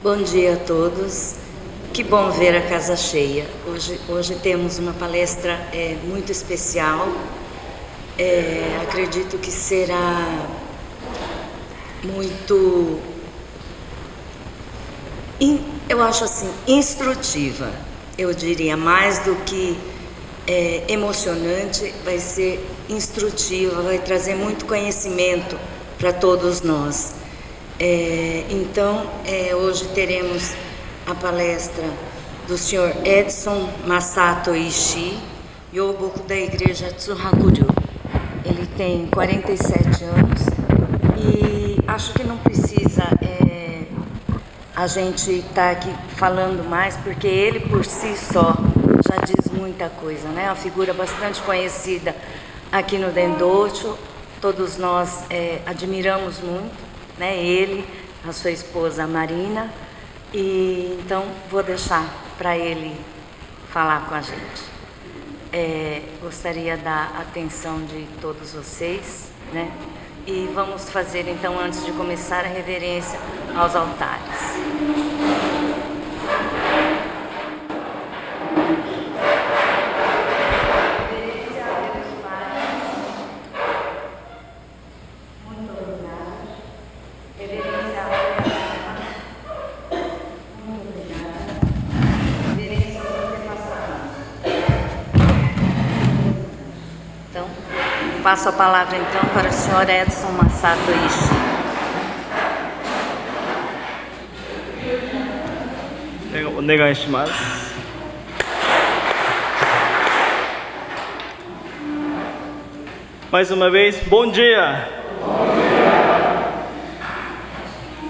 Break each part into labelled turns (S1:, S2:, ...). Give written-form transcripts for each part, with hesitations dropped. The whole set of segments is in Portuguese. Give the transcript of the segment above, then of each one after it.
S1: Bom dia a todos. Que bom ver a casa cheia. Hoje temos uma palestra muito especial. Acredito que será muito, eu acho assim, instrutiva. Eu diria mais do que emocionante, vai ser instrutiva, vai trazer muito conhecimento para todos nós. Então, hoje teremos a palestra do Sr. Edson Masato Ishii, Yoboku da Igreja Tsuhakuryu. Ele tem 47 anos e acho que não precisa a gente estar aqui falando mais, porque ele por si só já diz muita coisa, né? É uma figura bastante conhecida aqui no Dendosho, todos nós admiramos muito, né? Ele, a sua esposa Marina, e então vou deixar para ele falar com a gente. Gostaria da atenção de todos vocês, né? E vamos fazer então, antes de começar, a reverência aos altares. Passo a palavra então para o Sr. Edson Masato Ishii.
S2: Onegaishimasu. Mais uma vez, bom dia! Bom dia!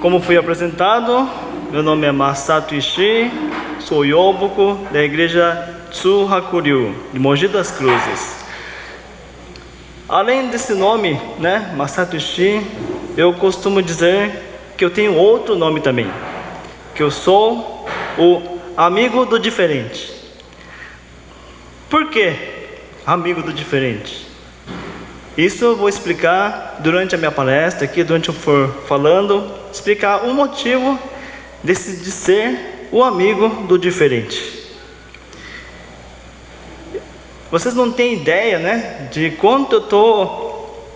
S2: Como fui apresentado, meu nome é Masato Ishii, sou Yoboku da Igreja Tsuhakuryu, de Mogi das Cruzes. Além desse nome, né, Masato Ishii, eu costumo dizer que eu tenho outro nome também, que eu sou o amigo do diferente. Por que amigo do diferente? Isso eu vou explicar durante a minha palestra aqui, durante eu for falando, explicar o motivo de ser o amigo do diferente. Vocês não têm ideia, né, de quanto eu estou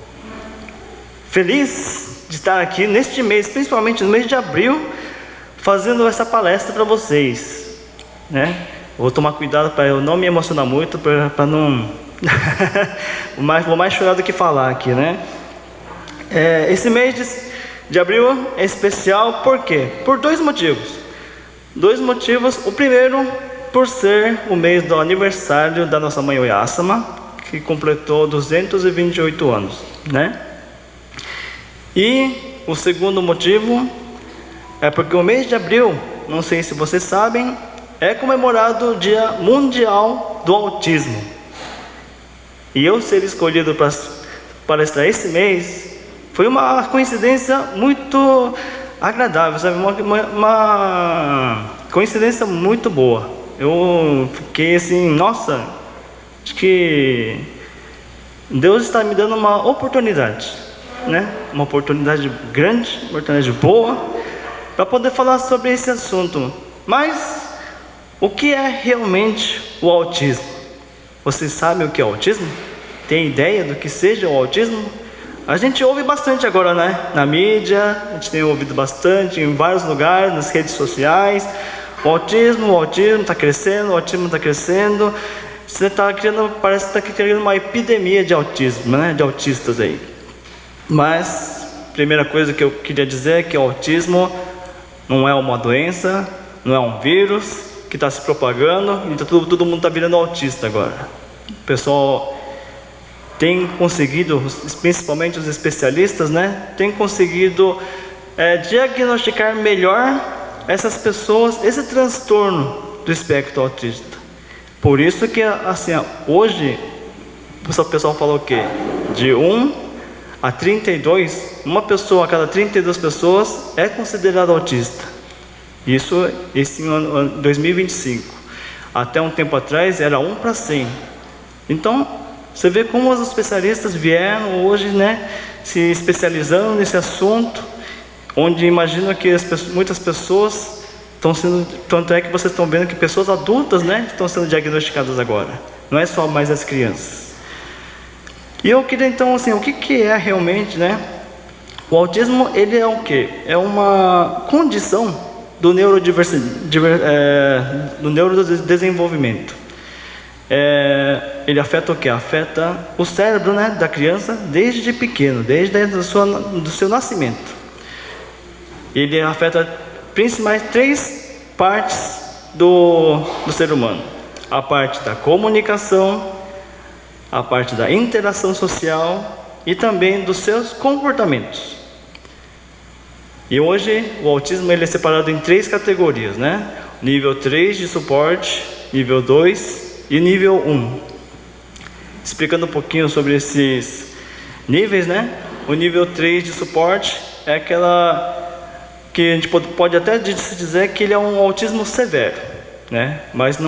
S2: feliz de estar aqui neste mês, principalmente no mês de abril, fazendo essa palestra para vocês, né? Vou tomar cuidado para eu não me emocionar muito, para não vou mais chorar do que falar aqui, né? Esse mês de abril é especial, por quê? Por dois motivos. O primeiro, por ser o mês do aniversário da nossa mãe Oyasama, que completou 228 anos, né? E o segundo motivo é porque o mês de abril, não sei se vocês sabem, é comemorado o Dia Mundial do Autismo. E eu ser escolhido para palestrar esse mês foi uma coincidência muito agradável, sabe? Uma coincidência muito boa. Eu fiquei assim, nossa, acho que Deus está me dando uma oportunidade, né? Uma oportunidade grande, uma oportunidade boa, para poder falar sobre esse assunto. Mas, o que é realmente o autismo? Vocês sabem o que é o autismo? Tem ideia do que seja o autismo? A gente ouve bastante agora, né? Na mídia, a gente tem ouvido bastante em vários lugares, nas redes sociais. O autismo está crescendo, o autismo está crescendo. Parece que está criando uma epidemia de autismo, né? De autistas aí. Mas, primeira coisa que eu queria dizer é que o autismo não é uma doença, não é um vírus que está se propagando, e todo mundo está virando autista agora. O pessoal tem conseguido, principalmente os especialistas, né? Tem conseguido diagnosticar melhor essas pessoas, esse transtorno do espectro autista. Por isso que, assim, hoje, o pessoal falou o quê? De 1 a 32, uma pessoa a cada 32 pessoas é considerada autista. Isso esse ano 2025. Até um tempo atrás era 1 para 100. Então, você vê como os especialistas vieram hoje, né, se especializando nesse assunto, onde imagino que muitas pessoas tanto é que vocês estão vendo que pessoas adultas, né, estão sendo diagnosticadas agora. Não é só mais as crianças. E eu queria então, assim, o que é realmente, né? O autismo, ele é o quê? É uma condição do neurodesenvolvimento. Ele afeta o quê? Afeta o cérebro, né, da criança desde pequeno, desde do seu nascimento. Ele afeta principalmente 3 partes do ser humano: a parte da comunicação, a parte da interação social e também dos seus comportamentos. E hoje o autismo ele é separado em 3 categorias, né? Nível 3 de suporte, nível 2 e nível 1. Explicando um pouquinho sobre esses níveis, né? O nível 3 de suporte é aquela que a gente pode até se dizer que ele é um autismo severo, né? Mas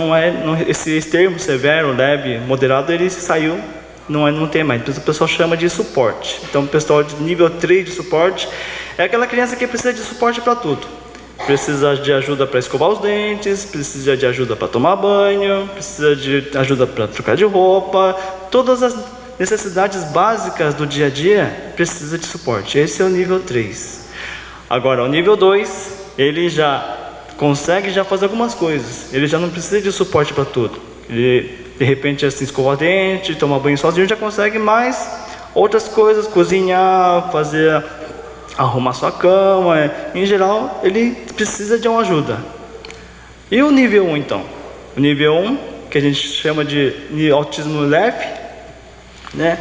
S2: esse termo severo, leve, moderado, ele saiu, não tem mais. Então o pessoal chama de suporte. Então o pessoal de nível 3 de suporte é aquela criança que precisa de suporte para tudo. Precisa de ajuda para escovar os dentes, precisa de ajuda para tomar banho, precisa de ajuda para trocar de roupa. Todas as necessidades básicas do dia a dia precisa de suporte. Esse é o nível 3. Agora, o nível 2, ele já consegue fazer algumas coisas. Ele já não precisa de suporte para tudo. Ele, de repente, assim, escovar dente, tomar banho sozinho, já consegue mais outras coisas, cozinhar, arrumar sua cama. Em geral, ele precisa de uma ajuda. E o nível 1, então? O nível 1, que a gente chama de autismo leve, né?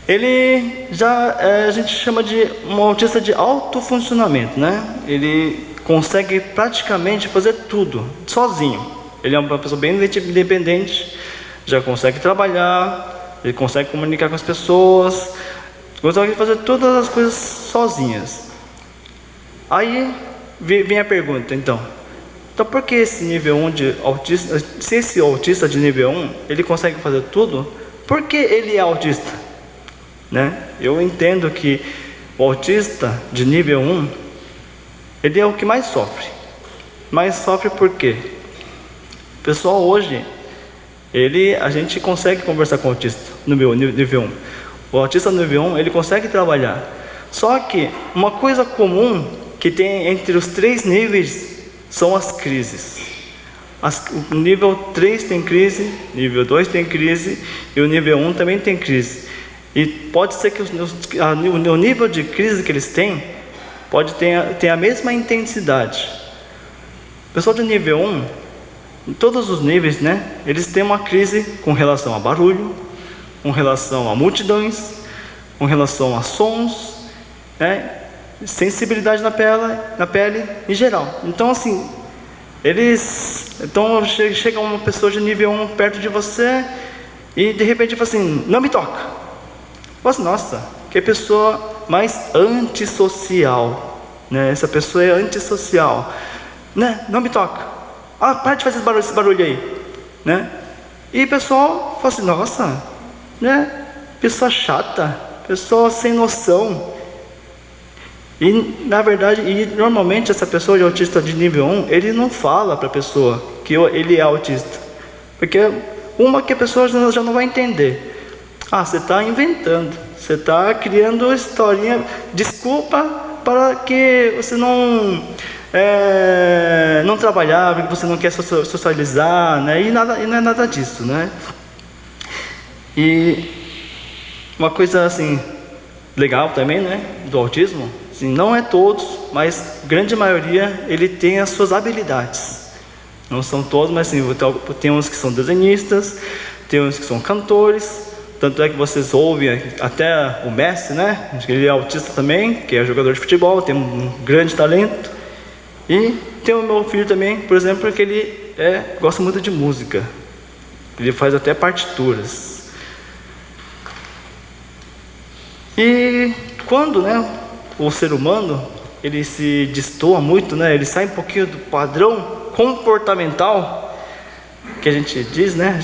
S2: Ele a gente chama de um autista de alto funcionamento, né? Ele consegue praticamente fazer tudo sozinho. Ele é uma pessoa bem independente, já consegue trabalhar, ele consegue comunicar com as pessoas, consegue fazer todas as coisas sozinhas. Aí vem a pergunta, então por que esse nível 1 de autista, se esse autista de nível 1, ele consegue fazer tudo, por que ele é autista? Né? Eu entendo que o autista de nível 1, ele é o que mais sofre. Mais sofre por quê? O pessoal hoje, a gente consegue conversar com o autista no nível 1. O autista no nível 1, ele consegue trabalhar. Só que uma coisa comum que tem entre os 3 níveis são as crises. O nível 3 tem crise, nível 2 tem crise e o nível 1 também tem crise. E pode ser que o nível de crise que eles têm pode ter a mesma intensidade. O pessoal do nível 1, em todos os níveis, né, eles têm uma crise com relação a barulho, com relação a multidões, com relação a sons, né, sensibilidade na pele em geral. Então, assim, chega uma pessoa de nível 1 perto de você e de repente fala assim: não me toca. Mas, nossa, que pessoa mais antissocial, né? Essa pessoa é antissocial, né? Não me toca. Para de fazer esse barulho aí, né? E o pessoal fala assim: nossa, né? Pessoa chata, pessoa sem noção. E na verdade, normalmente essa pessoa de autista de nível 1, ele não fala para a pessoa que ele é autista, porque que a pessoa já não vai entender. Você está inventando, você está criando historinha, desculpa para que você não trabalhar, porque você não quer socializar, né? E não é nada disso, né? E uma coisa assim legal também, né, do autismo, assim, não é todos, mas grande maioria ele tem as suas habilidades. Não são todos, mas assim, tem uns que são desenhistas, tem uns que são cantores. Tanto é que vocês ouvem até o Messi, né? Ele é autista também, que é jogador de futebol, tem um grande talento. E tem o meu filho também, por exemplo, que ele gosta muito de música. Ele faz até partituras. E quando, né, o ser humano ele se destoa muito, né? Ele sai um pouquinho do padrão comportamental que a gente diz, né?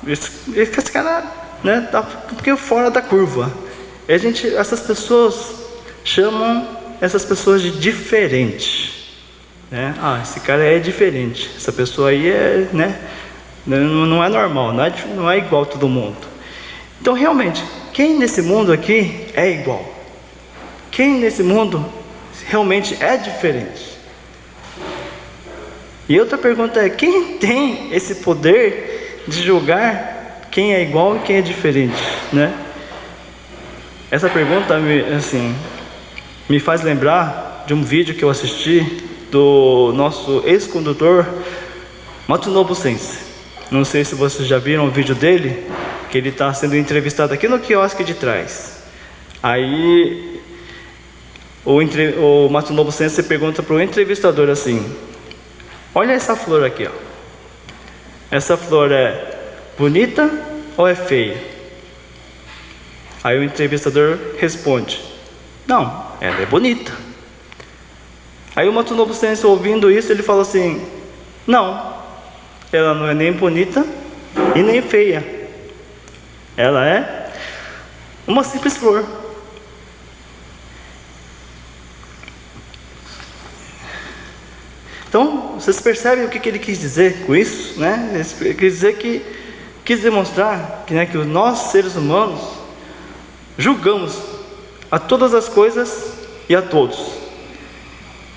S2: Esse cara, né, tá um pouquinho fora da curva. Essas pessoas chamam essas pessoas de diferente. né? Ah, esse cara é diferente, essa pessoa aí é, né? Não é normal, não é igual a todo mundo. Então realmente, quem nesse mundo aqui é igual? Quem nesse mundo realmente é diferente? E outra pergunta é, quem tem esse poder de julgar quem é igual e quem é diferente, né? Essa pergunta me faz lembrar de um vídeo que eu assisti do nosso ex-condutor Matsunobu Sensei. Não sei se vocês já viram o vídeo dele, que ele está sendo entrevistado aqui no quiosque de trás. Aí o Matsunobu Sensei pergunta para o entrevistador assim: olha essa flor aqui, ó. Essa flor é bonita ou é feia? Aí o entrevistador responde: não, ela é bonita. Aí o Matsunobu Sensei, ouvindo isso, ele fala assim: não, ela não é nem bonita e nem feia. Ela é uma simples flor. Então, vocês percebem o que ele quis dizer com isso, né? Ele quis dizer que quis demonstrar que, né, que nós, seres humanos, julgamos a todas as coisas e a todos.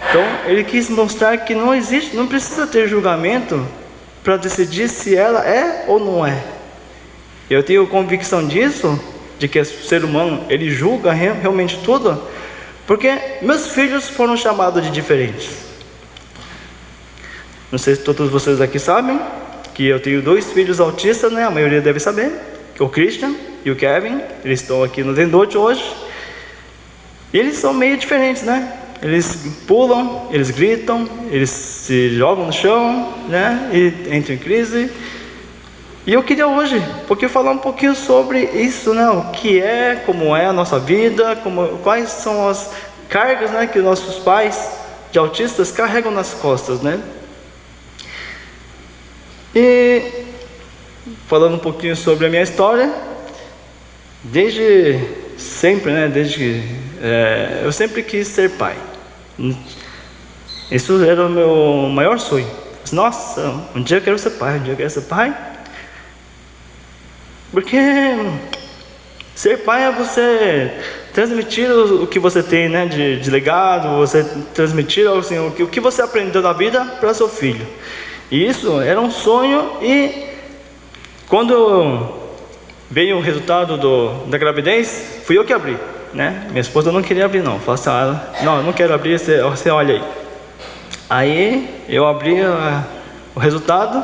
S2: Então, ele quis mostrar que não existe, não precisa ter julgamento para decidir se ela é ou não é. Eu tenho convicção disso, de que o ser humano, ele julga realmente tudo, porque meus filhos foram chamados de diferentes. Não sei se todos vocês aqui sabem que eu tenho 2 filhos autistas, né? A maioria deve saber, que é o Christian e o Kevin. Eles estão aqui no Dendote hoje. E eles são meio diferentes, né? Eles pulam, eles gritam, eles se jogam no chão, né? E entram em crise. E eu queria hoje, porque falar um pouquinho sobre isso, né? O que é, como é a nossa vida, quais são as cargas, né, que nossos pais de autistas carregam nas costas, né? E falando um pouquinho sobre a minha história, desde sempre, né? Eu sempre quis ser pai. Isso era o meu maior sonho. Nossa, um dia eu quero ser pai, um dia eu quero ser pai. Porque ser pai é você transmitir o que você tem, né, de legado, você transmitir assim, o que você aprendeu na vida para seu filho. E isso era um sonho, e quando veio o resultado da gravidez, fui eu que abri, né? Minha esposa não queria abrir não, falei assim, não, eu não quero abrir, você olha aí. Aí eu abri o resultado,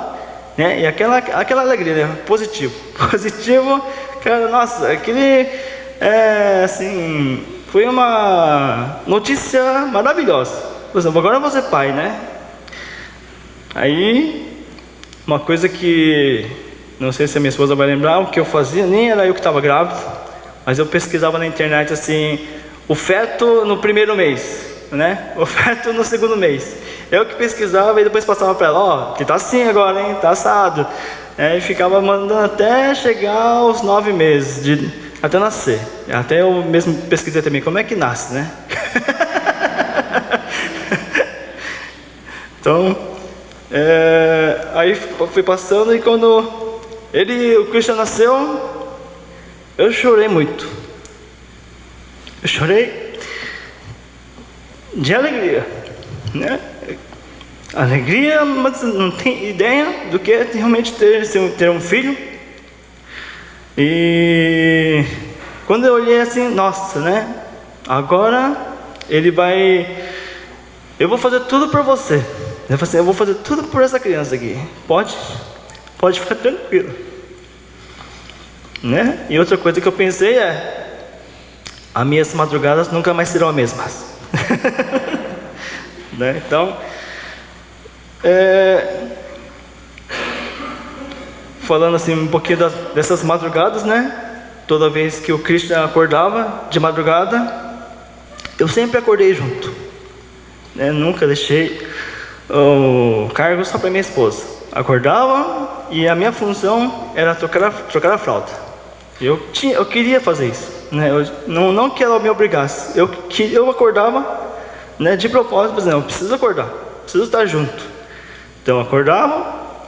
S2: né? E aquela alegria, né? Positivo, cara, nossa, assim, foi uma notícia maravilhosa. Por exemplo, agora eu vou ser pai, né? Aí, uma coisa que não sei se a minha esposa vai lembrar, o que eu fazia, nem era eu que estava grávido, mas eu pesquisava na internet assim, o feto no primeiro mês, né? O feto no segundo mês. Eu que pesquisava e depois passava para ela, ó, que tá assim agora, hein? Tá assado. E ficava mandando até chegar aos 9 meses, até nascer. Até eu mesmo pesquisei também, como é que nasce, né? Então, aí fui passando, e quando o Christian nasceu, eu chorei muito. Eu chorei de alegria, né? Alegria, mas não tem ideia do que é realmente ter um filho. E quando eu olhei assim, nossa, né? Agora eu vou fazer tudo por você. Eu falei assim, eu vou fazer tudo por essa criança aqui. Pode ficar tranquilo, né? E outra coisa que eu pensei as minhas madrugadas nunca mais serão as mesmas. Né? Então, falando assim um pouquinho dessas madrugadas, né? Toda vez que o Christian acordava de madrugada, eu sempre acordei junto, né? Nunca deixei o cargo só para minha esposa. Acordava e a minha função era trocar a fralda. Eu queria fazer isso, né? Eu não que ela me obrigasse. Eu acordava, né, de propósito, mas não, eu preciso acordar. preciso estar junto. Então eu acordava,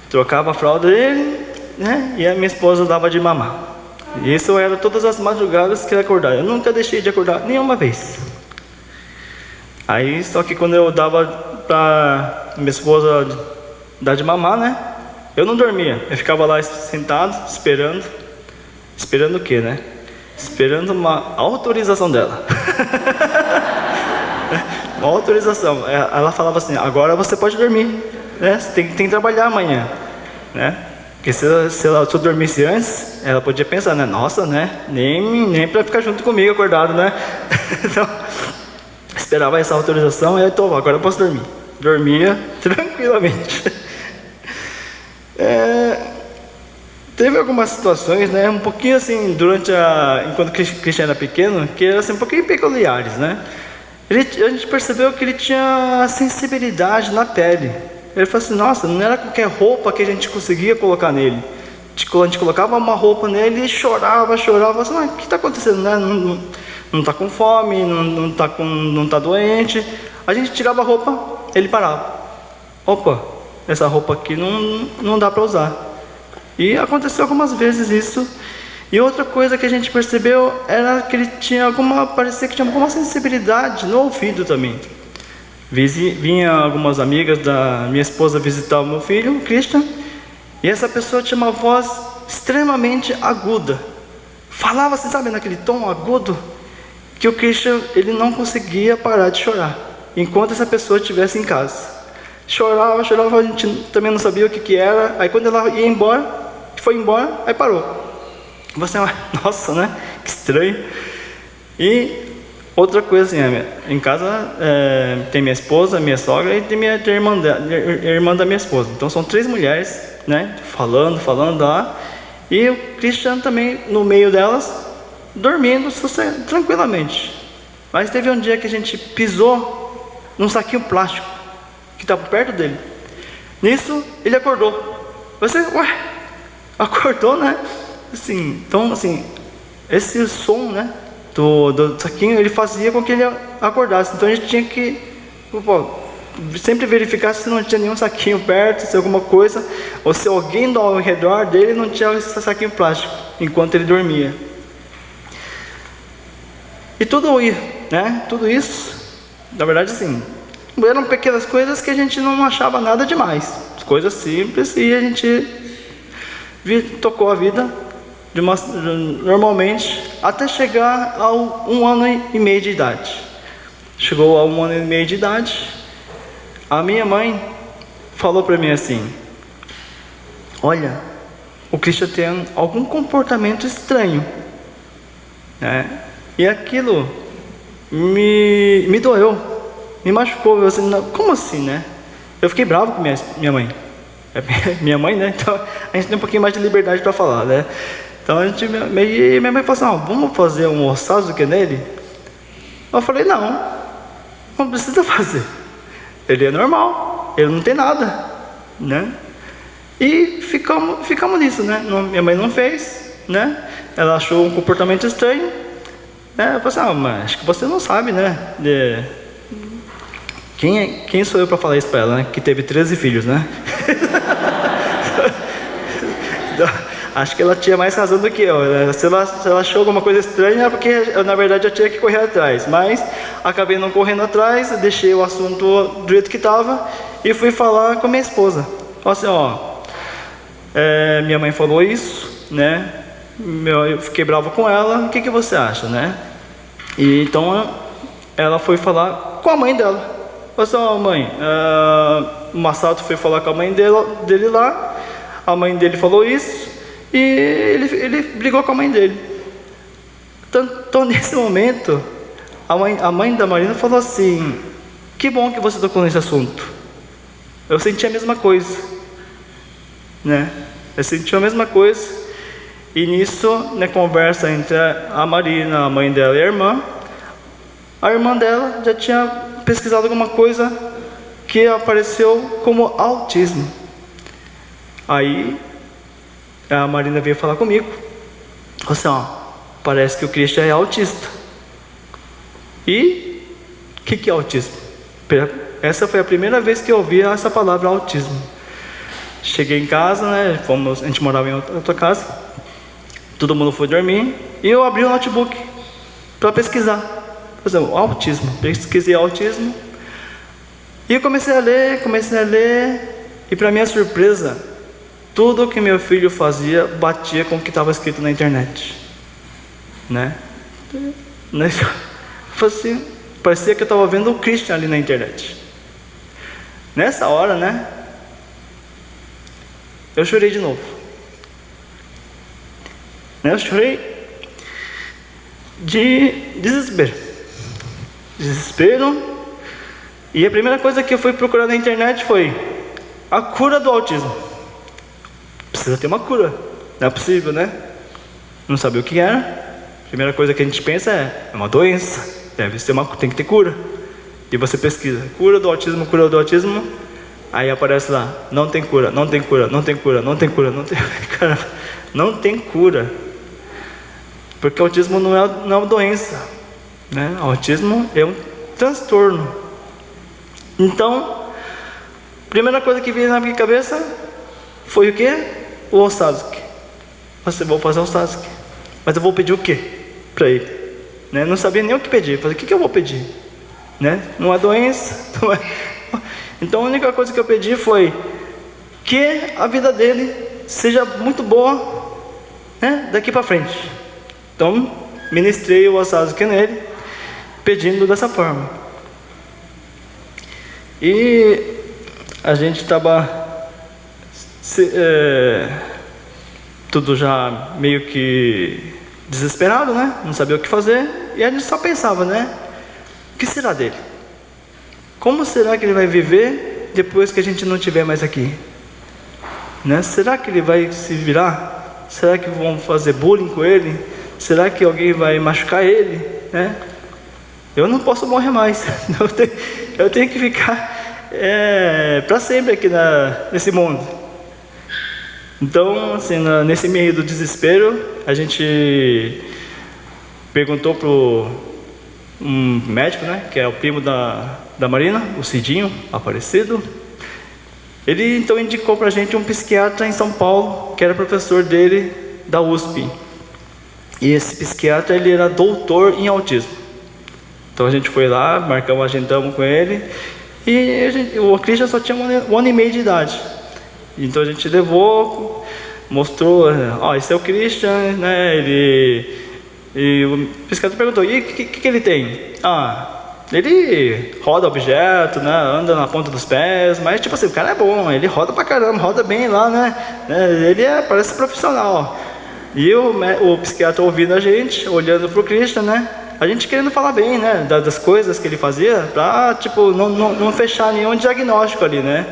S2: trocava a fralda dele, né? E a minha esposa dava de mamar. E isso era todas as madrugadas que ele acordava. Eu nunca deixei de acordar nenhuma vez. Aí, só que quando eu dava para minha esposa dar de mamar, né? Eu não dormia. Eu ficava lá sentado, esperando. Esperando o quê, né? Esperando uma autorização dela. Uma autorização. Ela falava assim: agora você pode dormir, né? Você tem que trabalhar amanhã, né? Porque se eu dormisse antes, ela podia pensar, né? Nossa, né? Nem para ficar junto comigo acordado, né? Então, esperava essa autorização e aí, então, agora eu posso dormir. Dormia tranquilamente. Teve algumas situações, né? Um pouquinho assim, enquanto o Christian era pequeno, que eram assim, um pouquinho peculiares, né? A gente percebeu que ele tinha sensibilidade na pele. Ele falou assim: nossa, não era qualquer roupa que a gente conseguia colocar nele. A gente colocava uma roupa nele e chorava. Assim, o que está acontecendo, né? Não está com fome, não está doente. A gente tirava a roupa, ele parava. Opa, essa roupa aqui não dá para usar. E aconteceu algumas vezes isso. E outra coisa que a gente percebeu era que ele parecia que tinha alguma sensibilidade no ouvido também. Vinha algumas amigas da minha esposa visitar o meu filho, o Christian, e essa pessoa tinha uma voz extremamente aguda. Falava assim, sabe, naquele tom agudo, que o Christian, ele não conseguia parar de chorar, enquanto essa pessoa estivesse em casa. Chorava, a gente também não sabia o que era. Aí quando ela ia embora, foi embora, aí parou. Você, nossa, né, que estranho. E outra coisa assim, em casa tem minha esposa, minha sogra e tem a irmã da minha esposa. Então são 3 mulheres, né, falando lá. E o Christian também no meio delas, dormindo tranquilamente. Mas teve um dia que a gente pisou num saquinho plástico que estava perto dele. Nisso ele acordou. Você, acordou, né? Assim, então assim, esse som, né, do saquinho, ele fazia com que ele acordasse. Então a gente tinha que sempre verificar se não tinha nenhum saquinho perto, se alguma coisa, ou se alguém ao redor dele não tinha esse saquinho plástico enquanto ele dormia. E tudo isso, na verdade, assim, eram pequenas coisas que a gente não achava nada demais, coisas simples, e a gente tocou a vida normalmente até chegar a 1 ano e meio de idade. Chegou a 1 ano e meio de idade, a minha mãe falou para mim assim: olha, o Christian tem algum comportamento estranho, né? E aquilo me doeu, me machucou. Eu assim, como assim, né? Eu fiquei bravo com minha mãe. Minha mãe, né? Então a gente tem um pouquinho mais de liberdade para falar, né? Então minha mãe falou assim: vamos fazer um ossado que nele? Eu falei: não precisa fazer. Ele é normal, ele não tem nada, né? E ficamos nisso, né? Minha mãe não fez, né? Ela achou um comportamento estranho, né? Eu falei assim: mas acho que você não sabe, né? Quem sou eu para falar isso para ela, né? Que teve 13 filhos, né? Então, acho que ela tinha mais razão do que eu, né? Se ela achou alguma coisa estranha, é porque eu, na verdade, eu tinha que correr atrás. Mas acabei não correndo atrás, deixei o assunto do jeito que estava e fui falar com a minha esposa. Falei assim: minha mãe falou isso, né? Eu fiquei bravo com ela, o que você acha, né? E então ela foi falar com a mãe dela. Falei assim: mãe, o Masato foi falar com a mãe dele lá, a mãe dele falou isso, e ele brigou com a mãe dele. Então nesse momento, a mãe da Marina falou assim: que bom que você tocou nesse assunto. Eu senti a mesma coisa, né? Eu senti a mesma coisa. E nisso, na conversa entre a Marina, a mãe dela e a irmã dela já tinha pesquisado alguma coisa que apareceu como autismo. Aí a Marina veio falar comigo, assim: parece que o Christian é autista. E o que é autismo? Essa foi a primeira vez que eu ouvi essa palavra autismo. Cheguei em casa, né? A gente morava em outra casa. Todo mundo foi dormir e eu abri o notebook para pesquisar. Por exemplo, autismo. Pesquisei autismo e eu comecei a ler. E para minha surpresa, tudo que meu filho fazia batia com o que estava escrito na internet, né? Assim, parecia que eu estava vendo o Christian ali na internet. Nessa hora, né? Eu chorei de novo. Eu chorei de desespero. E a primeira coisa que eu fui procurar na internet foi a cura do autismo. Precisa ter uma cura. Não é possível, né? Não sabia o que era. A primeira coisa que a gente pensa é uma doença. Tem que ter cura. E você pesquisa, cura do autismo. Aí aparece lá, não tem cura. Não tem cura. Porque autismo não é uma doença, né? Autismo é um transtorno. Então, a primeira coisa que veio na minha cabeça foi o quê? O Osazuki. Vou fazer o Osazuki. Mas eu vou pedir o quê para ele? Né? Não sabia nem o que pedir. Falei, o que eu vou pedir? Né? Não é doença. Não é... Então a única coisa que eu pedi foi que a vida dele seja muito boa, né? Daqui para frente. Então ministrei o Osazuki nele, pedindo dessa forma. E a gente estava tudo já meio que desesperado, né? Não sabia o que fazer. E a gente só pensava, né? O que será dele? Como será que ele vai viver depois que a gente não estiver mais aqui? Né? Será que ele vai se virar? Será que vão fazer bullying com ele? Será que alguém vai machucar ele? Né? Eu não posso morrer mais. Eu tenho que ficar para sempre aqui nesse mundo. Então, assim, nesse meio do desespero, a gente perguntou para um médico, né, que é o primo da Marina, o Cidinho Aparecido. Ele então indicou para a gente um psiquiatra em São Paulo, que era professor dele da USP. E esse psiquiatra, ele era doutor em autismo. Então a gente foi lá, agendamos com ele. E o Christian só tinha um ano e meio de idade. Então a gente levou, mostrou, esse é o Christian, né? E o psiquiatra perguntou, e o que ele tem? Ele roda objeto, né? Anda na ponta dos pés, mas tipo assim, o cara é bom, ele roda pra caramba, roda bem lá, né? Ele parece profissional. E o psiquiatra ouvindo a gente, olhando pro Christian, né? A gente querendo falar bem, né? Das coisas que ele fazia, pra tipo, não fechar nenhum diagnóstico ali, né?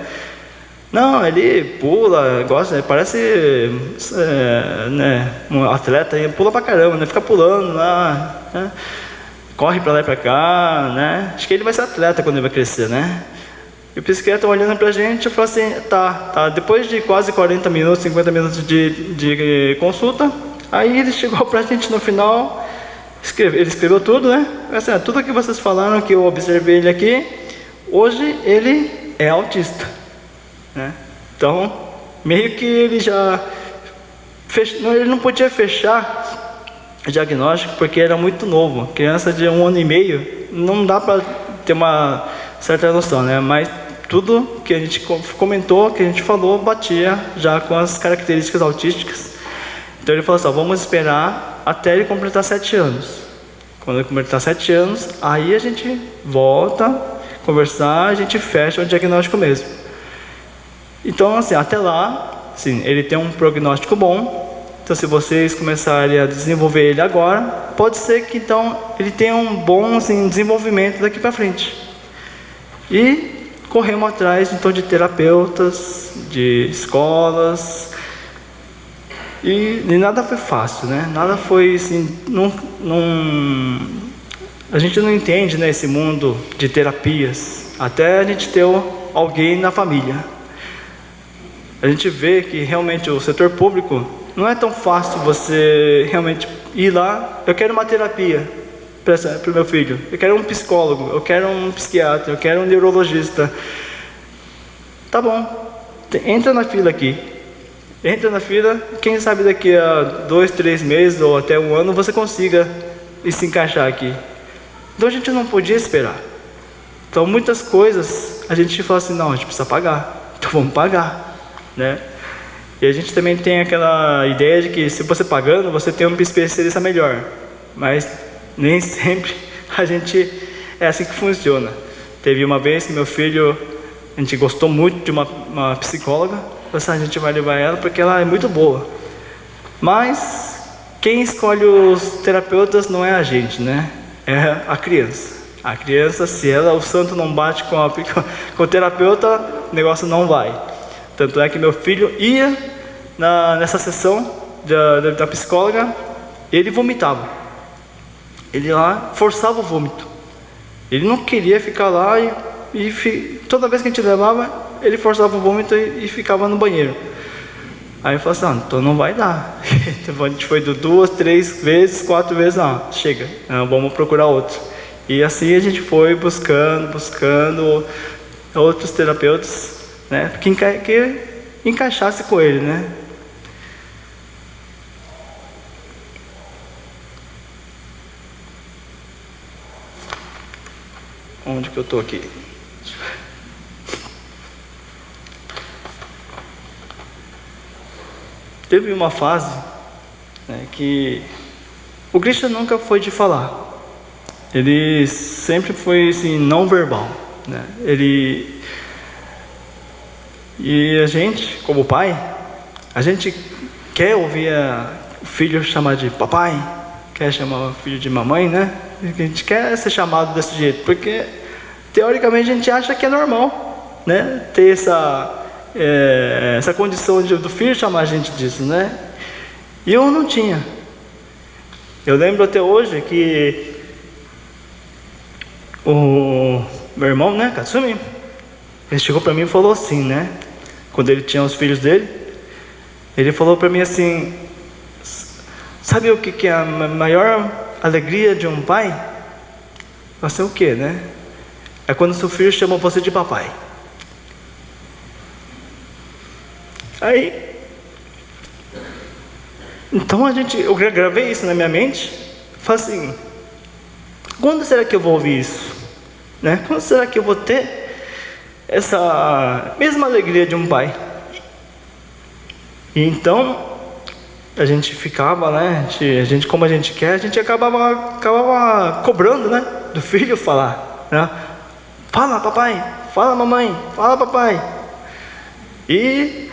S2: Não, ele pula, gosta, parece né, um atleta, pula pra caramba, né? Fica pulando lá, né? Corre pra lá e pra cá, né? Acho que ele vai ser atleta quando ele vai crescer, né? E o psiquiatra olhando pra gente, falou assim, tá. Depois de quase 40 minutos, 50 minutos de consulta, aí ele chegou pra gente no final, ele escreveu tudo, né? Assim, tudo que vocês falaram, que eu observei ele aqui, hoje ele é autista, né? Então, meio que ele já ele não podia fechar o diagnóstico porque era muito novo. Criança de 1 ano e meio, não dá para ter uma certa noção, né? Mas tudo que a gente comentou, que a gente falou, batia já com as características autísticas. Então ele falou assim, vamos esperar até ele completar 7 anos. Quando ele completar 7 anos, aí a gente volta a conversar, a gente fecha o diagnóstico mesmo. Então, assim, até lá, assim, ele tem um prognóstico bom. Então, se vocês começarem a desenvolver ele agora, pode ser que então ele tenha um bom assim, desenvolvimento daqui para frente. E corremos atrás então de terapeutas, de escolas. E nada foi fácil, né? Nada foi assim, a gente não entende, né, esse mundo de terapias, até a gente ter alguém na família. A gente vê que realmente o setor público não é tão fácil você realmente ir lá, eu quero uma terapia. para o meu filho. Eu quero um psicólogo, eu quero um psiquiatra, eu quero um neurologista. Tá bom, entra na fila aqui. Entra na fila, quem sabe daqui a 2, 3 meses ou até um ano você consiga se encaixar aqui. Então a gente não podia esperar. Então muitas coisas a gente fala assim, não, a gente precisa pagar, então vamos pagar, né? E a gente também tem aquela ideia de que se você pagando, você tem um especialista melhor. Mas nem sempre é assim que funciona. Teve uma vez que meu filho, a gente gostou muito de uma psicóloga, a gente vai levar ela porque ela é muito boa. Mas quem escolhe os terapeutas não é a gente, né? É a criança. A criança, se o santo não bate com o terapeuta, o negócio não vai. Tanto é que meu filho ia nessa sessão da psicóloga, ele vomitava. Ele lá forçava o vômito. Ele não queria ficar lá e toda vez que a gente levava, ele forçava o vômito e ficava no banheiro. Aí eu falei assim, então não vai dar. Então a gente foi 2, 3 vezes, 4 vezes, chega, vamos procurar outro. E assim a gente foi buscando outros terapeutas, né, que encaixasse com ele, né. Onde que eu estou aqui? Teve uma fase, né, que o Krishna nunca foi de falar. Ele sempre foi assim, não verbal, né? E a gente, como pai, a gente quer ouvir o filho chamar de papai, quer chamar o filho de mamãe, né? A gente quer ser chamado desse jeito, porque teoricamente a gente acha que é normal, né? Ter essa condição do filho chamar a gente disso, né? E eu não tinha. Eu lembro até hoje que o meu irmão, né, Katsumi, ele chegou para mim e falou assim, né? Quando ele tinha os filhos dele, ele falou para mim assim: sabe o que é a maior alegria de um pai? Eu sei o que, né? É quando seu filho chama você de papai. Aí, então eu gravei isso na minha mente. Falei assim: quando será que eu vou ouvir isso? Né? Quando será que eu vou ter essa mesma alegria de um pai? E então a gente ficava, né? A gente como a gente quer, a gente acabava cobrando, né? Do filho falar, né? Fala papai, fala mamãe, fala papai. E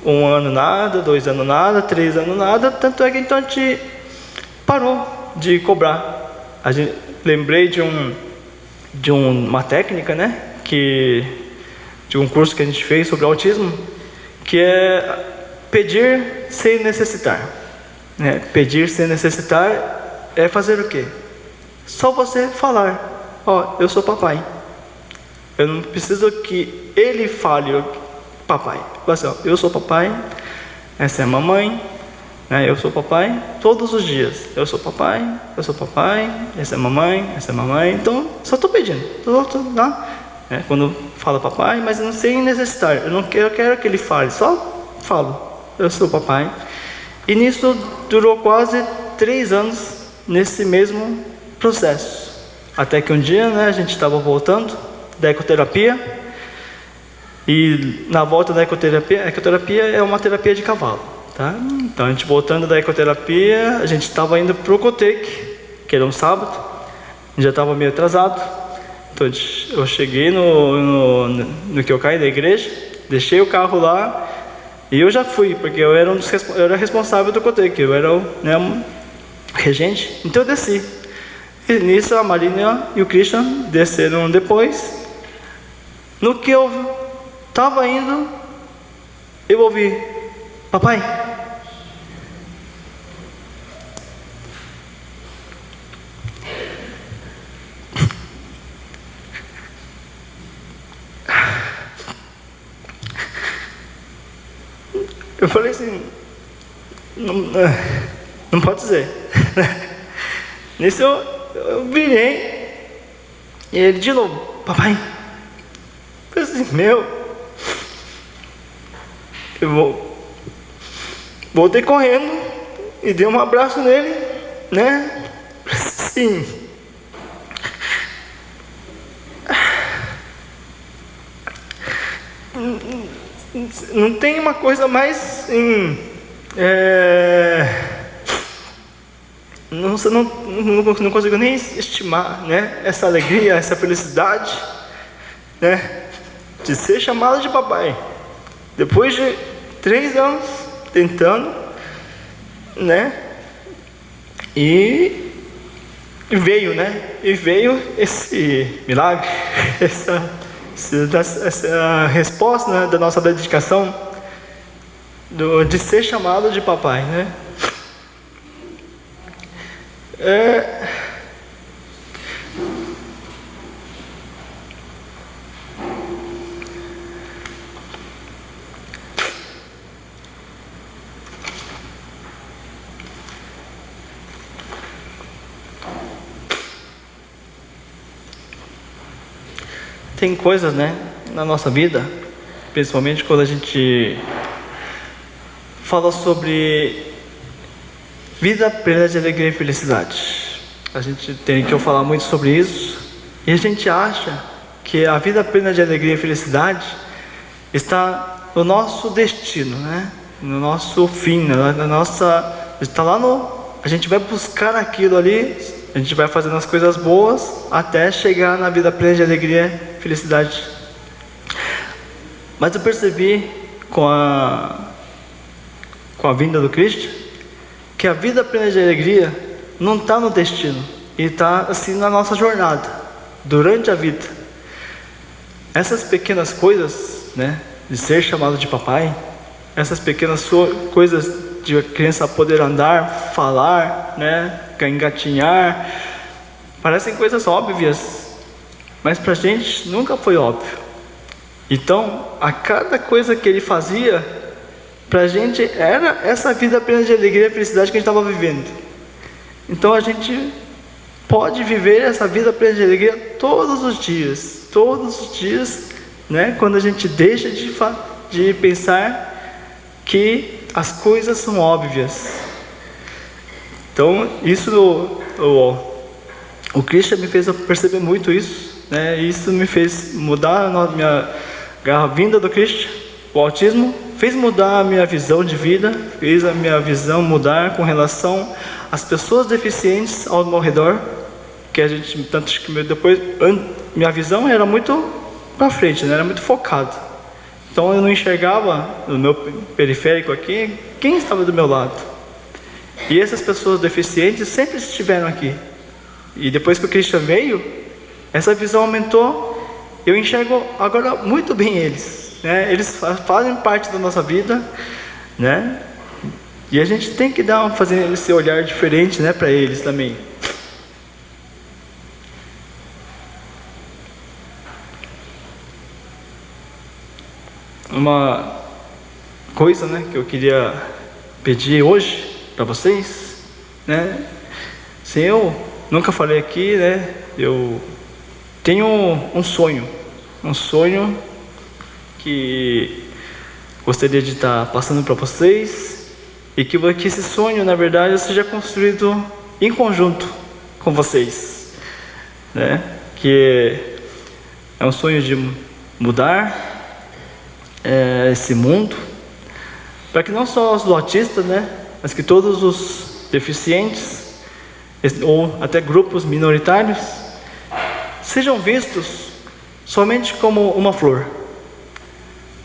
S2: 1 ano nada, 2 anos nada, 3 anos nada. Tanto é que então a gente parou de cobrar. Lembrei de uma técnica, né? De um curso que a gente fez sobre autismo, que é pedir sem necessitar, né? Pedir sem necessitar é fazer o quê? Só você falar: eu sou papai. Eu não preciso que ele fale papai. Assim, eu sou papai, essa é a mamãe, né? Eu sou papai todos os dias. Eu sou papai, essa é a mamãe, essa é a mamãe. Então, só estou pedindo. Quando fala papai, mas não sei necessitar. Eu quero que ele fale, só falo: eu sou papai. E nisso durou quase 3 anos nesse mesmo processo. Até que um dia, né, a gente estava voltando da ecoterapia. E na volta da ecoterapia, a ecoterapia é uma terapia de cavalo, tá? Então a gente voltando da ecoterapia, a gente estava indo para o Koteki, que era um sábado, a gente já estava meio atrasado. Então eu cheguei no Kyokai da igreja, deixei o carro lá e eu já fui, porque eu era responsável do Koteki, eu era o regente, então eu desci. E nisso a Marina e o Krishna desceram depois. No que eu estava indo, eu ouvi: papai. Eu falei assim: não pode dizer. Nisso eu virei, e ele de novo, papai, eu falei assim, eu voltei correndo e dei um abraço nele, né? Sim. Não tem uma coisa mais não consigo nem estimar, né? Essa alegria, essa felicidade, né? De ser chamado de papai. Depois de 3 anos tentando, né? E veio, né? E veio esse milagre, essa resposta, né, da nossa dedicação, de ser chamado de papai, né? Tem coisas, né, na nossa vida, principalmente quando a gente fala sobre vida plena de alegria e felicidade. A gente tem que falar muito sobre isso, e a gente acha que a vida plena de alegria e felicidade está no nosso destino, né? No nosso fim, está lá a gente vai buscar aquilo ali, a gente vai fazendo as coisas boas até chegar na vida plena de alegria e felicidade. Mas eu percebi com a vinda do Cristo que a vida plena de alegria não está no destino, e está assim na nossa jornada, durante a vida. Essas pequenas coisas, né, de ser chamado de papai, essas pequenas coisas de a criança poder andar, falar, né, engatinhar, parecem coisas óbvias, mas para a gente nunca foi óbvio. Então, a cada coisa que ele fazia, para a gente era essa vida plena de alegria e felicidade que a gente estava vivendo. Então a gente pode viver essa vida plena de alegria todos os dias, né? Quando a gente deixa de pensar que as coisas são óbvias. Então isso o Christian me fez perceber muito isso, né? Isso me fez mudar a vinda do Christian, o autismo fez mudar a minha visão de vida, fez a minha visão mudar com relação às pessoas deficientes ao meu redor, que a gente, tanto que depois, minha visão era muito para frente, né? Era muito focada. Então eu não enxergava no meu periférico aqui quem estava do meu lado. E essas pessoas deficientes sempre estiveram aqui. E depois que o Cristo veio, essa visão aumentou. Eu enxergo agora muito bem eles, né? Eles fazem parte da nossa vida, né? E a gente tem que fazer esse olhar diferente, né, para eles também. Uma coisa, né, que eu queria pedir hoje para vocês, né? Se eu nunca falei aqui, né? Eu tenho um sonho que gostaria de estar passando para vocês, e que esse sonho, na verdade, seja construído em conjunto com vocês, né? Que é um sonho de mudar esse mundo, para que não só os autistas, né, mas que todos os deficientes ou até grupos minoritários sejam vistos somente como uma flor,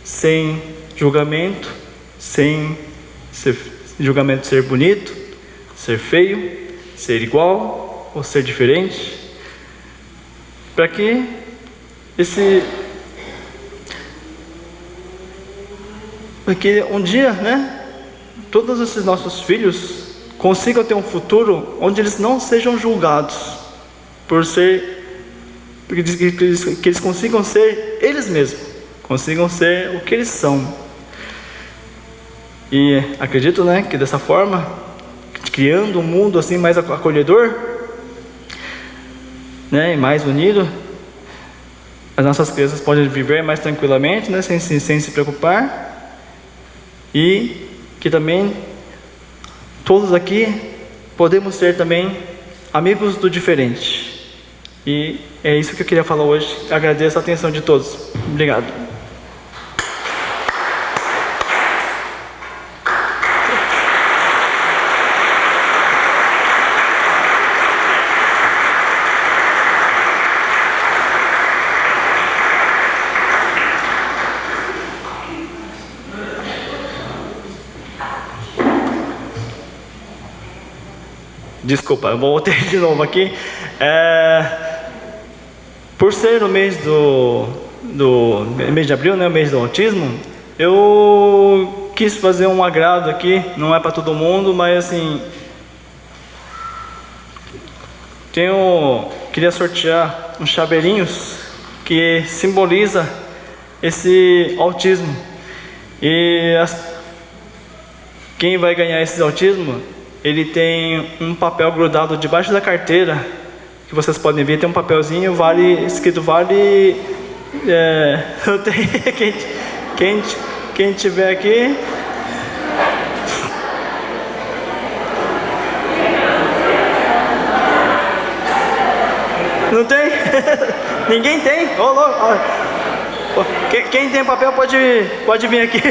S2: sem julgamento, sem julgamento de ser bonito, ser feio, ser igual ou ser diferente, para que porque um dia, né, todos esses nossos filhos consigam ter um futuro onde eles não sejam julgados que eles consigam ser eles mesmos, consigam ser o que eles são. E acredito, né, que dessa forma, criando um mundo assim mais acolhedor, né, e mais unido, as nossas crianças podem viver mais tranquilamente, né, sem se preocupar, e que também todos aqui podemos ser também amigos do diferente. E é isso que eu queria falar hoje. Agradeço a atenção de todos. Obrigado. Desculpa, eu voltei de novo aqui. Por ser no mês mês de abril, né, o mês do autismo, eu quis fazer um agrado aqui. Não é para todo mundo, mas assim, queria sortear uns chaveirinhos que simboliza esse autismo. E quem vai ganhar esse autismo, ele tem um papel grudado debaixo da carteira, que vocês podem ver, tem um papelzinho, escrito vale. Quem tiver aqui. Não tem? Ninguém tem? Ô, louco. Quem tem papel pode vir aqui.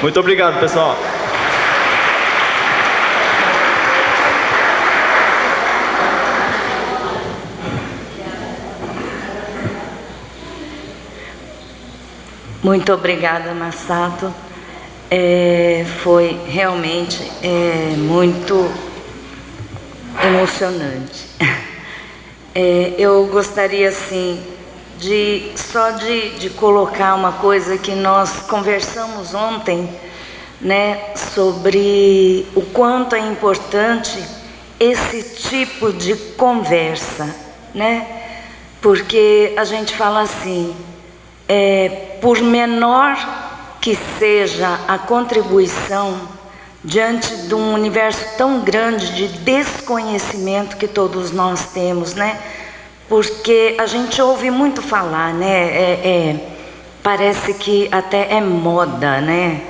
S2: Muito obrigado, pessoal.
S1: Muito obrigada, Masato. Foi realmente muito emocionante. Eu gostaria, assim, de colocar uma coisa que nós conversamos ontem, né, sobre o quanto é importante esse tipo de conversa, né? Porque a gente fala assim, por menor que seja a contribuição diante de um universo tão grande de desconhecimento que todos nós temos, né? Porque a gente ouve muito falar, né? Parece que até é moda, né?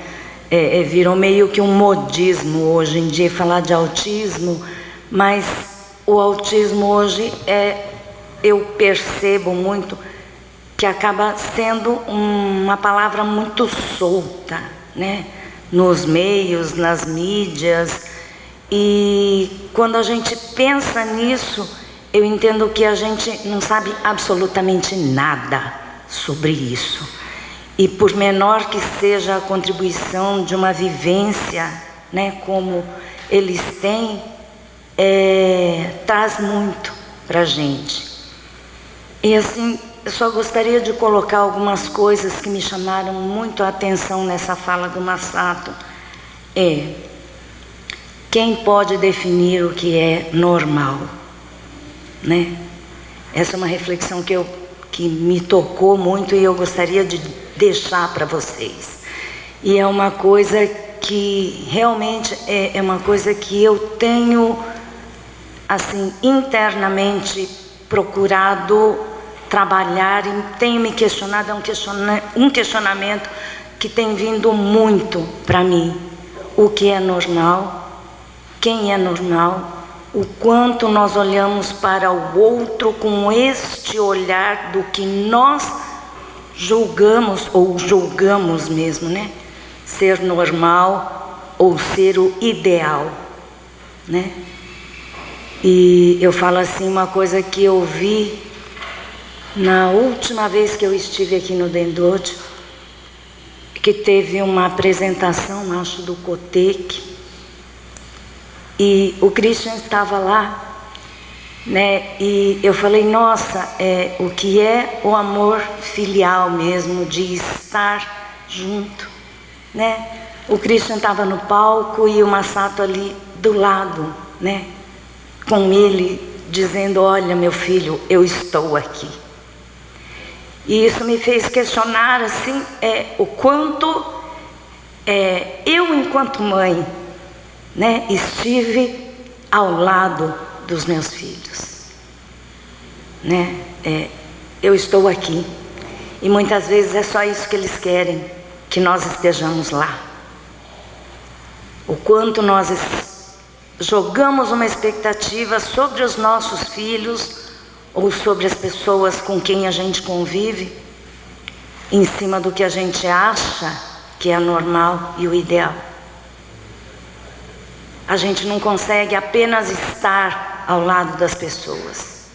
S1: Virou meio que um modismo hoje em dia falar de autismo, mas o autismo hoje eu percebo muito que acaba sendo uma palavra muito solta, né? Nos meios, nas mídias. E quando a gente pensa nisso, eu entendo que a gente não sabe absolutamente nada sobre isso. E por menor que seja a contribuição de uma vivência, né, como eles têm, traz muito para a gente. E assim, eu só gostaria de colocar algumas coisas que me chamaram muito a atenção nessa fala do Masato. Quem pode definir o que é normal? Né? Essa é uma reflexão que me tocou muito e eu gostaria de deixar para vocês. E é uma coisa que realmente é uma coisa que eu tenho, assim, internamente procurado trabalhar e tenho me questionado. É um questionamento que tem vindo muito para mim. O que é normal? Quem é normal? o quanto nós olhamos para o outro com este olhar do que nós julgamos, ou julgamos mesmo, né? Ser normal ou ser o ideal, né? E eu falo assim, uma coisa que eu vi na última vez que eu estive aqui no Dendote, que teve uma apresentação, acho, do Cotec, e o Christian estava lá, né? E eu falei, nossa, o que é o amor filial mesmo, de estar junto, né? O Christian estava no palco e o Masato ali do lado, né? Com ele dizendo, olha meu filho, eu estou aqui. E isso me fez questionar assim, o quanto eu enquanto mãe, né, estive ao lado dos meus filhos, né? Eu estou aqui e muitas vezes é só isso que eles querem, que nós estejamos lá. O quanto nós jogamos uma expectativa sobre os nossos filhos ou sobre as pessoas com quem a gente convive, em cima do que a gente acha que é normal e o ideal. A gente não consegue apenas estar ao lado das pessoas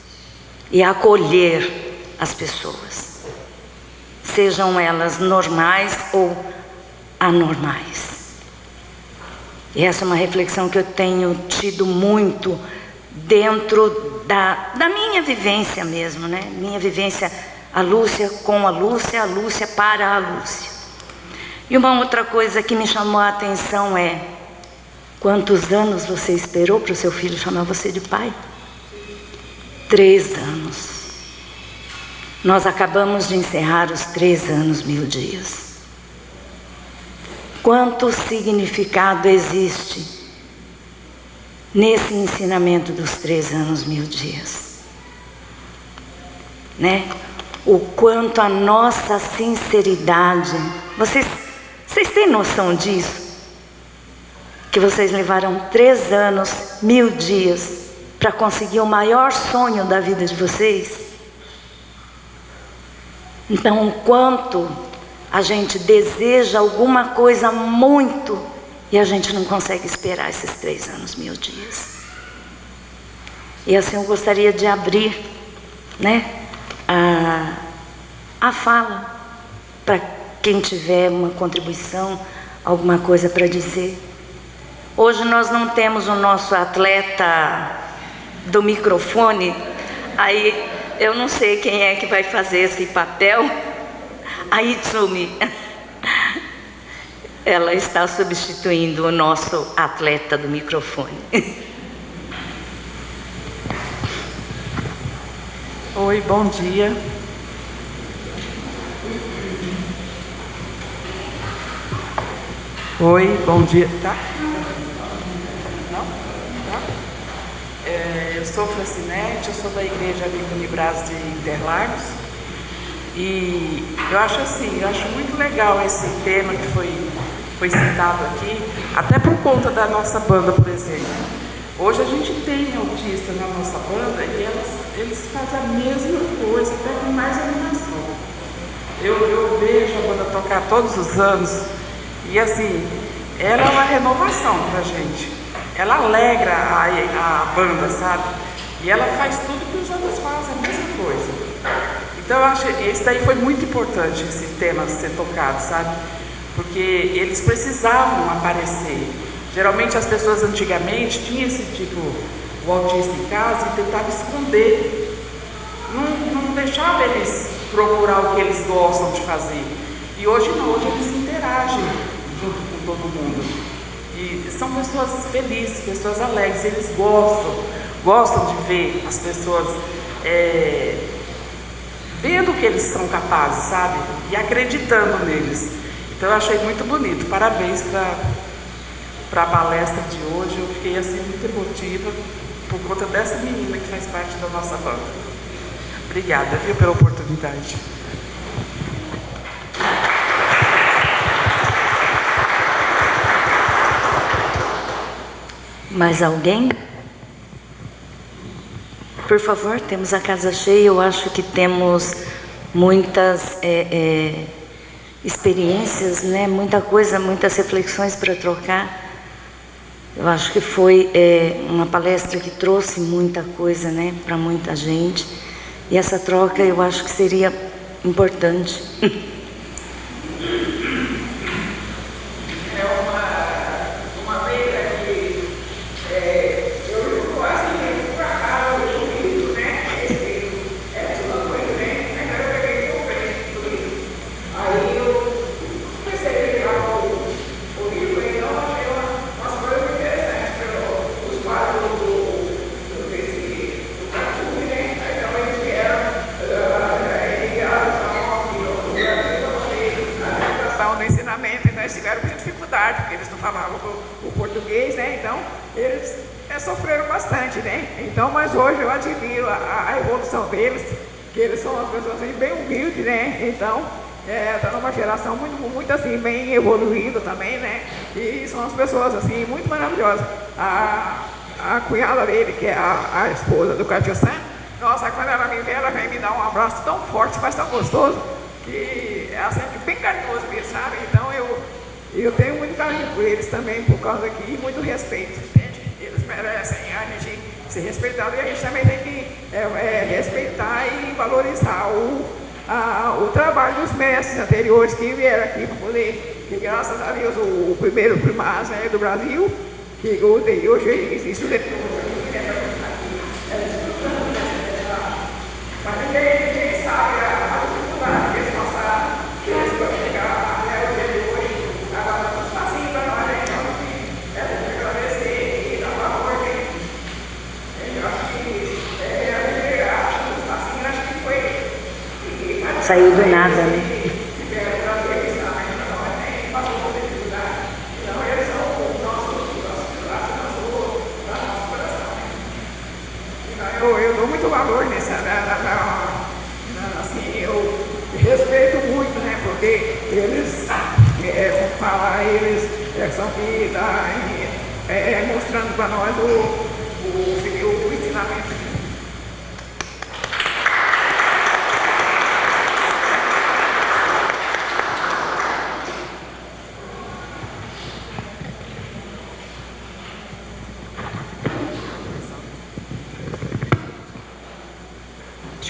S1: e acolher as pessoas, sejam elas normais ou anormais. E essa é uma reflexão que eu tenho tido muito dentro da minha vivência mesmo, né? Minha vivência, a Lúcia com a Lúcia para a Lúcia. E uma outra coisa que me chamou a atenção é: quantos anos você esperou para o seu filho chamar você de pai? 3 anos. Nós acabamos de encerrar os 3 anos 1000 dias. Quanto significado existe nesse ensinamento dos 3 anos 1000 dias, né? O quanto a nossa sinceridade, vocês têm noção disso? Que vocês levaram 3 anos 1000 dias para conseguir o maior sonho da vida de vocês? Então, o quanto a gente deseja alguma coisa muito e a gente não consegue esperar esses 3 anos 1000 dias. E assim eu gostaria de abrir, né, a fala para quem tiver uma contribuição, alguma coisa para dizer. Hoje nós não temos o nosso atleta do microfone, aí eu não sei quem é que vai fazer esse papel. A Itsumi, ela está substituindo o nosso atleta do microfone.
S3: Oi, bom dia. Oi, bom dia. Tá? Não? Tá? Eu sou Francinete, eu sou da Igreja Amigo Unibras de Interlagos. E eu acho assim, eu acho muito legal esse tema que foi citado aqui, até por conta da nossa banda, por exemplo. Hoje a gente tem autistas na nossa banda e eles fazem a mesma coisa, até com mais animação. Eu vejo a banda tocar todos os anos e assim, ela é uma renovação pra gente. Ela alegra a banda, sabe? E ela faz tudo que os outros fazem, a mesma coisa. Então eu acho que esse daí foi muito importante, esse tema ser tocado, sabe? Porque eles precisavam aparecer. Geralmente as pessoas antigamente tinham esse tipo, o autista em casa, e tentavam esconder. Não deixava eles procurar o que eles gostam de fazer. E hoje não, hoje eles interagem junto com todo mundo. E são pessoas felizes, pessoas alegres, eles gostam de ver as pessoas vendo que eles são capazes, sabe? E acreditando neles. Então eu achei muito bonito. Parabéns para a palestra de hoje. Eu fiquei assim muito emotiva por conta dessa menina que faz parte da nossa banda. Obrigada, viu, pela oportunidade.
S1: Mais alguém? Por favor, temos a casa cheia. Eu acho que temos muitas experiências, né? Muita coisa, muitas reflexões para trocar. Eu acho que foi uma palestra que trouxe muita coisa, né, para muita gente. E essa troca eu acho que seria importante.
S3: Porque eles não falavam o português, né? Então eles sofreram bastante, né? Então, mas hoje eu admiro a evolução deles, que eles são umas pessoas assim, bem humildes, né? Então está numa geração muito assim, bem evoluída também, né? E são as pessoas assim, muito maravilhosas. A cunhada dele, que é a esposa do Catiuçã, nossa, quando ela me vê, ela vem me dar um abraço tão forte, mas tão gostoso, que é sempre bem carinhoso mesmo, sabe? Então eu tenho muito carinho por eles também, por causa aqui, e muito respeito, entende? Eles merecem a gente ser respeitado, e a gente também tem que respeitar e valorizar o trabalho dos mestres anteriores que vieram aqui para poder, que graças a Deus o primeiro primaz, né, do Brasil, que hoje existe o mas ninguém sabe a dificuldade que eles passaram, que eles vão chegar até o dia de hoje. Agora, assim para nós, então, tem que agradecer e dar valor, né? Eu acho que assim, acho que foi.
S1: Saiu do nada, né?
S3: Eu dou muito valor nessa, assim, eu respeito muito, né, porque eles, vamos falar, eles são que estão mostrando para nós o ensinamento.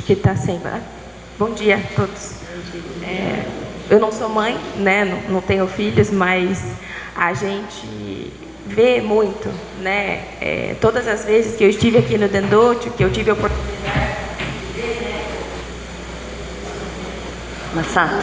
S4: Que está sem. Bom dia a todos. Eu não sou mãe, né? Não tenho filhos, mas a gente vê muito, né? Todas as vezes que eu estive aqui no Dendote, que eu tive a oportunidade de ver, né?
S1: Massato.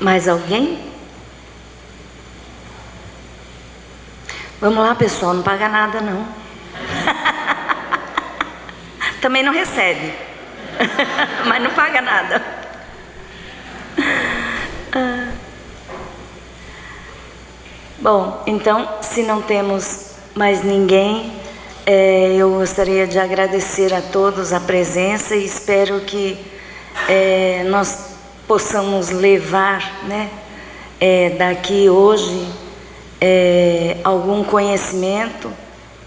S1: Mais alguém? Vamos lá, pessoal, não paga nada, não. Também não recebe. Mas não paga nada. Bom, então, se não temos mais ninguém, eu gostaria de agradecer a todos a presença e espero que nós possamos levar, né, daqui hoje algum conhecimento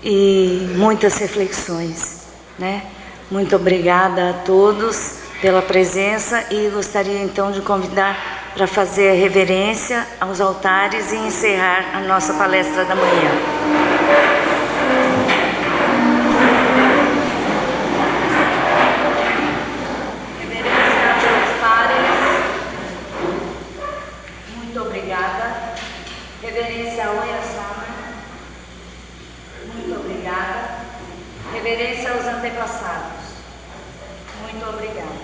S1: e muitas reflexões, né? Muito obrigada a todos pela presença e gostaria então de convidar para fazer a reverência aos altares e encerrar a nossa palestra da manhã. Muito obrigada. Reverência ao Oyasama. Muito obrigada. Reverência aos antepassados. Muito obrigada.